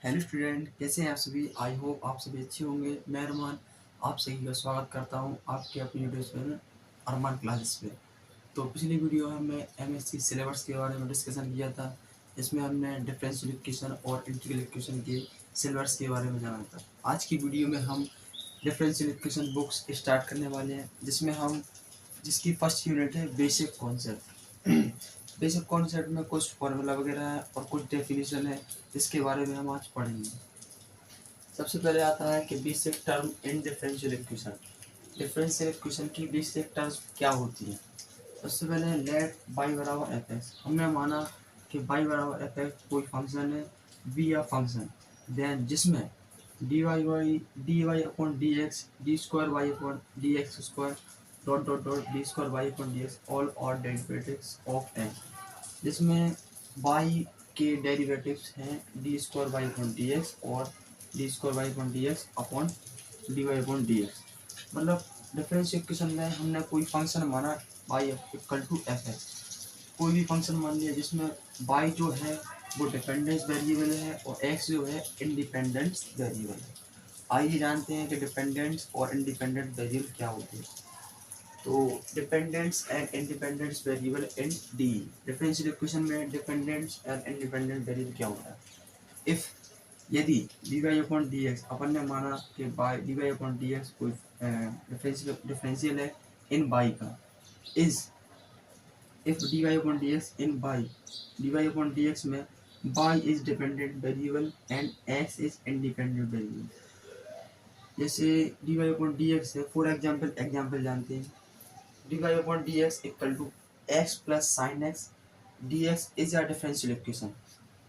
Hello student, कैसे हैं आप सभी। आई होप आप सभी अच्छे होंगे। मैं अरमान आप सभी का स्वागत करता हूं आपके अपनी वीडियो चैनल अरमान क्लासेस पे। तो पिछली वीडियो में हमने एमएससी सिलेबस के बारे में डिस्कशन किया था, जिसमें हमने डिफरेंशियल इक्वेशन और इंटीग्रल इक्वेशन के सिलेबस के बारे में जाना था। आज की वीडियो में हम डिफरेंशियल इक्वेशन बुक्स स्टार्ट करने वाले हैं, जिसकी फर्स्ट यूनिट है बेसिक कॉन्सेप्ट। बेसिक कॉन्सेप्ट में कुछ फॉर्मूला वगैरह है और कुछ डेफिनेशन है, जिसके बारे में हम आज पढ़ेंगे। सबसे पहले आता है कि basic term in differential equation. Differential equation की बेसिक टर्म्स क्या होती है। सबसे पहले लेट बाई बराबर एफ एक्स। हमने माना कि बाई बराबर एफ एक्स कोई फंक्शन है, बी या फंक्शन, देन जिसमें d y upon d x, d square y upon d x square, dot dot dot d square y upon d x all और derivatives of n, जिसमें y के derivatives हैं D square y upon d x और d square y upon d x upon d y upon d x. मतलब differential equation में हमने कोई function माना y equal to f x. कोई भी फंक्शन मान लिया जिसमें y जो है वो डिपेंडेंस वेरिएबल है और x जो है इंडिपेंडेंस वेरिएबल है। आइए जानते हैं कि डिपेंडेंस और इंडिपेंडेंट वेरिएबल क्या होते हैं। तो dependence and independence variable in d. Differential equation में डिपेंडेंस एंड इंडिपेंडेंट वेरिएबल क्या होता है। इफ यदि d y upon d x, अपन ने माना कि y d y upon d x कोई डिफरेंशियल है इन बाई का, is if d y upon d x in y, d y upon d x में y is dependent variable and x is independent variable. जैसे d y upon d x है, for example जानते हैं dy upon dx equal to x plus sine x, dx is a differential equation.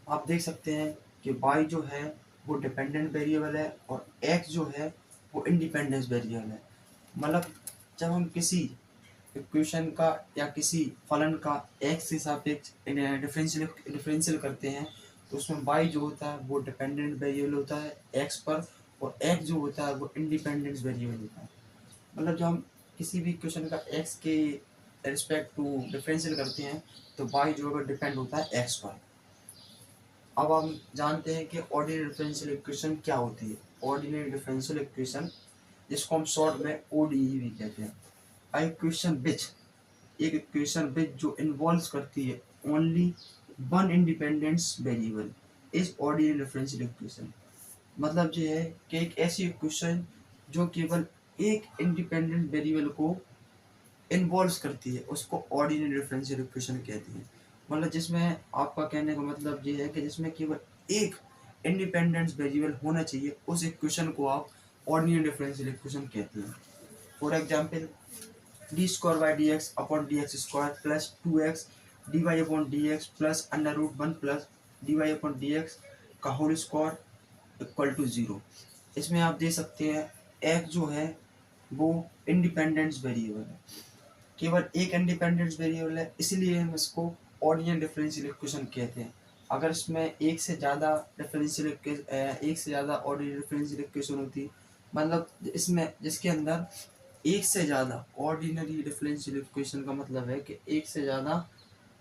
आप देख सकते हैं कि y जो है वो डिपेंडेंट वेरिएबल है और x जो है वो इंडिपेंडेंस वेरिएबल है। मतलब जब हम किसी इक्वेशन का या किसी फलन का x के सापेक्ष डिफरेंशियल करते हैं, तो उसमें y जो होता है वो डिपेंडेंट वेरिएबल होता है x पर, और x जो होता है वो इंडिपेंडेंस वेरिएबल होता है। मतलब जब हम किसी भी इक्वेशन का x के रिस्पेक्ट टू डिफरेंशियल करते हैं, तो y जो है डिपेंड होता है x पर। अब हम जानते हैं कि ऑर्डिनरी डिफरेंशियल इक्वेशन क्या होती है। ऑर्डिनरी डिफरेंशियल इक्वेशन, जिसको हम शॉर्ट में ODE भी कहते हैं, एक इक्वेशन विच जो इन्वॉल्व करती है only one independence variable is ordinary differential equation. मतलब ये है कि एक ऐसी इक्वेशन जो केवल एक इंडिपेंडेंट वेरिएबल को इन्वॉल्व करती है, उसको ऑर्डिनरी डिफरेंशियल इक्वेशन कहते हैं। मतलब जिसमें आपका कहने का मतलब ये है कि जिसमें केवल एक इंडिपेंडेंट वेरिएबल होना चाहिए, उस इक्वेशन को आप ऑर्डिनरी डिफरेंशियल इक्वेशन कहते हैं। For example d square y d x upon d x square plus 2x d y upon d x plus under root 1 plus d y upon d x का whole square equal to 0। इसमें आप दे सकते हैं x जो है वो independence variable है, केवल एक इंडिपेंडेंट वेरिएबल है, इसलिए हम इसको ऑर्डिनरी डिफरेंशियल इक्वेशन कहते हैं। अगर इसमें एक से ज़्यादा ऑर्डिनरी डिफरेंशियल इक्वेशन होती, मतलब इसमें जिसके अंदर एक से ज़्यादा ऑर्डिनरी डिफरेंशियल इक्वेशन का मतलब है कि एक से ज़्यादा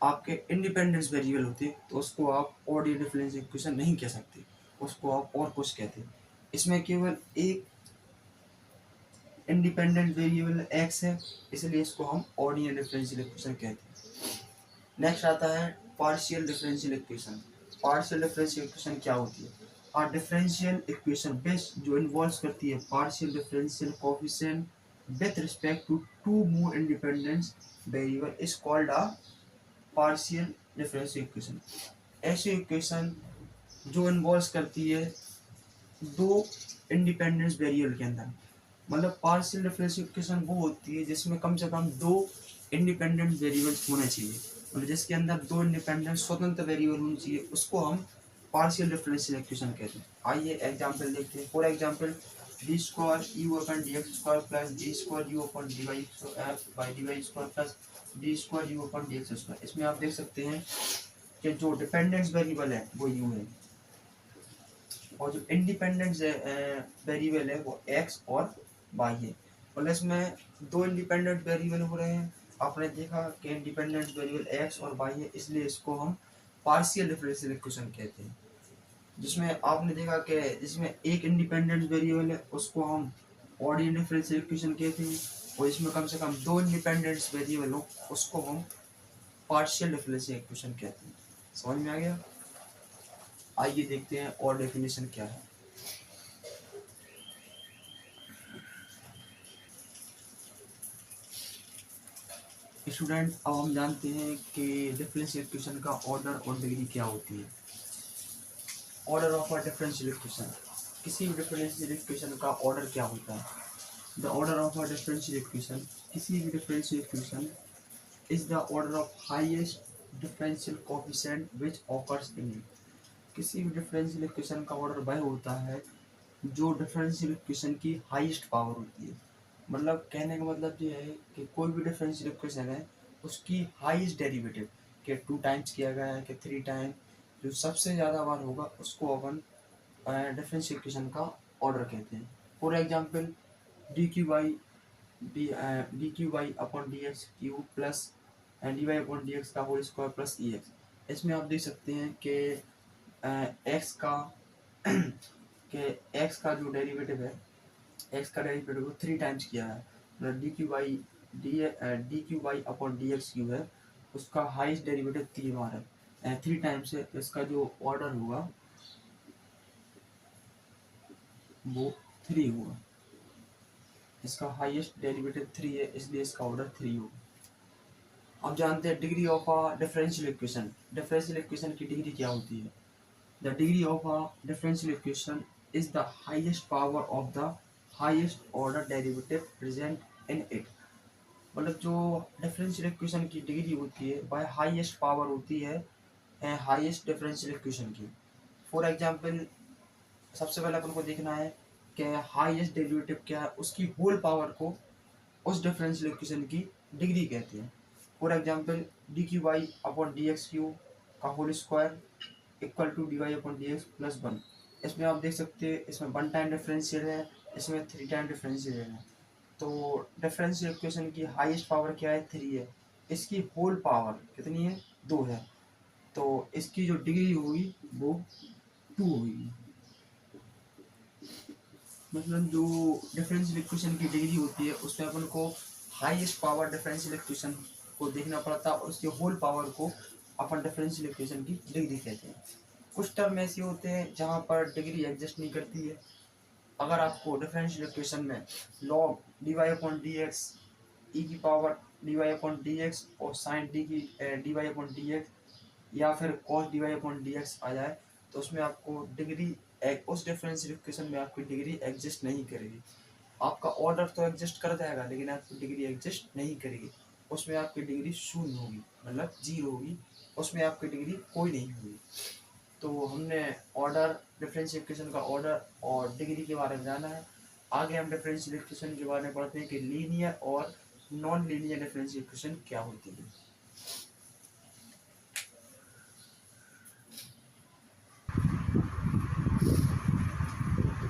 आपके इंडिपेंडेंस वेरिएबल होते, तो उसको आप ऑर्डिनरी डिफरेंशियल इक्वेशन नहीं कह सकते, उसको आप और कुछ कहते हैं। इसमें केवल एक इंडिपेंडेंट वेरिएबल x है, इसलिए इसको हम ऑर्डिनरी डिफरेंशियल इक्वेशन कहते हैं। नेक्स्ट आता है partial differential equation. Partial differential equation क्या होती है। और डिफरेंशियल इक्वेशन बेस जो इन्वॉल्व करती है partial differential coefficient with respect to two more independent variable is called a partial differential equation. ऐसी इक्वेशन जो इन्वॉल्व करती है दो इंडिपेंडेंस वेरिएबल के अंदर। मतलब पार्शियल डिफरेंशियल इक्वेशन वो होती है जिसमें कम से कम दो इंडिपेंडेंट वेरिएबल्स होने चाहिए, मतलब जिसके अंदर दो इंडिपेंडेंट स्वतंत्र वेरिएबल होने चाहिए, उसको हम पार्शियल डिफरेंशियल इक्वेशन कहते हैं। आइए एग्जांपल देखते हैं। For example d square u upon d x square plus d square u upon d y by d y square plus d square u upon d x square. इसमें आप देख सकते हैं कि जो डिपेंडेंस वेरिएबल है वो यू है, और जो इंडिपेंडेंट वेरिएबल है वो x और y है। मतलब इसमें दो इंडिपेंडेंट वेरिएबल हो रहे हैं। आपने देखा कि इंडिपेंडेंट वेरिएबल x और y है, इसलिए इसको हम पार्शियल डिफरेंशियल इक्वेशन कहते हैं। जिसमें आपने देखा कि जिसमें एक इंडिपेंडेंट वेरिएबल है उसको हम ऑर्डिनरी डिफरेंशियल इक्वेशन कहते हैं, और इसमें कम से कम दो इंडिपेंडेंट वेरिएबल हो उसको हम पार्शियल डिफरेंशियल इक्वेशन कहते हैं। समझ में आ गया? आइए देखते हैं और डेफिनेशन क्या है। स्टूडेंट, अब हम जानते हैं कि डिफरेंशियल इक्वेशन का ऑर्डर और डिग्री क्या होती है। Order of a differential equation, किसी भी डिफरेंशियल इक्वेशन का ऑर्डर क्या होता है? The order of a differential equation, किसी भी differential equation is the order of highest differential coefficient which occurs in it. किसी भी डिफरेंशियल इक्वेशन का ऑर्डर वह होता है जो डिफरेंशियल इक्वेशन की हाईएस्ट पावर होती है। मतलब कहने का मतलब ये है कि कोई भी डिफरेंशियल इक्वेशन है उसकी हाईएस्ट डेरिवेटिव के 2 टाइम्स किया गया है कि 3 टाइम, जो सबसे ज़्यादा बार होगा उसको अपन डिफरेंशियल इक्वेशन का ऑर्डर कहते हैं। For example d cube y upon d x cube plus d y upon d x का whole square plus e x. इसमें आप देख सकते हैं कि एक्स का कि एक्स का जो डेरिवेटिव है, एक्स का डेरिवेटिव को 3 टाइम्स किया है, मतलब d cube y upon d x cube है, उसका हाईएस्ट डेरिवेटिव 3 बार है, 3 टाइम्स है, इसका जो ऑर्डर होगा वो 3 होगा। इसका हाईएस्ट डेरिवेटिव 3 है, इसलिए इसका ऑर्डर 3 होगा। अब जानते हैं degree of a differential equation. Differential equation की डिग्री क्या होती है? The degree of a differential equation is the highest power of the highest order derivative present in it. मतलब जो डिफरेंशियल इक्वेशन की डिग्री होती है वह हाईएस्ट पावर होती है हाईएस्ट डिफरेंशियल इक्वेशन की। फॉर एग्जांपल, सबसे पहले अपन को देखना है कि हाईएस्ट डेरिवेटिव क्या है, उसकी होल पावर को उस डिफरेंशियल इक्वेशन की डिग्री कहते हैं। For example d cube y upon d x cube का whole square equal to d y upon d x plus 1। इसमें आप देख सकते हैं इसमें 1 टाइम डिफरेंशियल है, इसमें 3 टाइम डिफरेंशियल है। तो डिफरेंशियल इक्वेशन की हाईएस्ट पावर क्या है? 3 है। इसकी होल पावर कितनी है? 2 है। तो इसकी जो डिग्री होगी वो 2 होगी। मतलब जो डिफरेंशियल इक्वेशन की डिग्री होती है उसमें अपन को हाईएस्ट पावर डिफरेंशियल इक्वेशन को देखना पड़ता है और उसके होल पावर को अपन डिफरेंशियल इक्वेशन की डिग्री कहते हैं। कुछ टर्म ऐसे होते हैं जहाँ पर डिग्री एग्जिस्ट नहीं करती है। अगर आपको डिफरेंशियल इक्वेशन में log dy upon d x e की power dy upon d x और साइन डी की dy अपॉन डी एक्स या फिर cos dy upon d x आ जाए तो उसमें आपको डिग्री उस डिफरेंशियल इक्वेशन में आपकी डिग्री एग्जिस्ट नहीं करेगी। आपका ऑर्डर तो एग्जिस्ट कर जाएगा लेकिन आपकी डिग्री एग्जिस्ट नहीं करेगी। उसमें आपकी डिग्री शून्य होगी, मतलब 0 होगी, उसमें आपकी डिग्री कोई नहीं होगी। तो हमने ऑर्डर डिफरेंशियल इक्वेशन का ऑर्डर और डिग्री के बारे में जाना है। आगे हम डिफरेंशियल इक्वेशन के बारे में पढ़ते हैं कि लीनियर और नॉन लीनियर डिफरेंशियल इक्वेशन क्या होती है।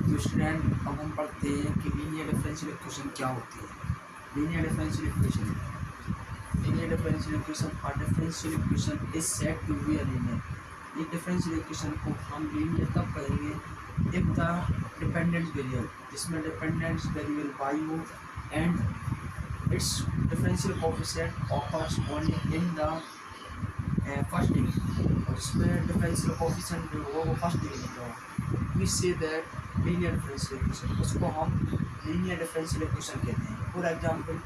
तो स्टूडेंट, अब हम पढ़ते हैं कि लीनियर डिफरेंशियल इक्वेशन क्या होती है। Linear differential equation, linear differential equation और differential equation is said to be a linear. ये डिफरेंशियल इक्वेशन को हम लीनियर तब कहेंगे इफ द डिपेंडेंट वेरिएबल, जिसमें डिपेंडेंट वेरिएबल वाई हो and its differential coefficient occurs only in the first degree, और इसमें डिफरेंशियल कोएफिशिएंट जो हो वो फर्स्ट डिग्री का हो। We say that linear differential equation, उसको हम लीनियर डिफरेंशियल इक्वेशन कहते हैं। For example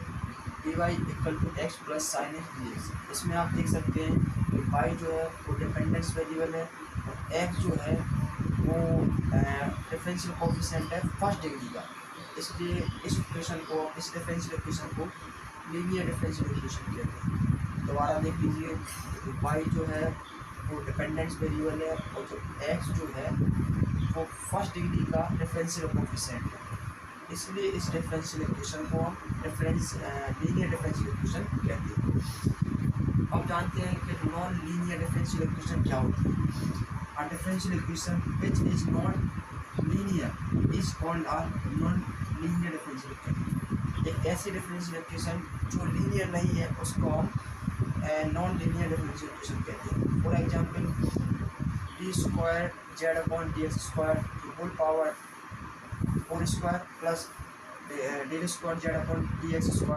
d y equal to x plus sine x d x. इसमें आप देख सकते हैं कि वाई जो है वो डिपेंडेंस वेरिएबल है और एक्स जो है वो डिफरेंशियल कोएफिशिएंट है फर्स्ट डिग्री का। इसलिए इस इक्वेशन को, इस डिफरेंशियल इक्वेशन को लीनियर डिफरेंशियल इक्वेशन कहते हैं। दोबारा देख लीजिए, वाई जो है वो डिपेंडेंस वेरिएबल है और जो एक्स जो है वो फर्स्ट डिग्री का डिफरेंशियल कोएफिशिएंट है। इसलिए इस डिफरेंशियल इक्वेशन को हम लीनियर डिफरेंशियल इक्वेशन कहते हैं। अब जानते हैं कि नॉन लीनियर डिफरेंशियल इक्वेशन क्या होती है। अ differential equation which is not linear is called a non linear differential equation. एक ऐसी डिफरेंशियल इक्वेशन जो लीनियर नहीं है उसको हम नॉन लीनियर डिफरेंशियल इक्वेशन कहते हैं। For example d square z upon d x square की whole power whole square plus del square z upon d x square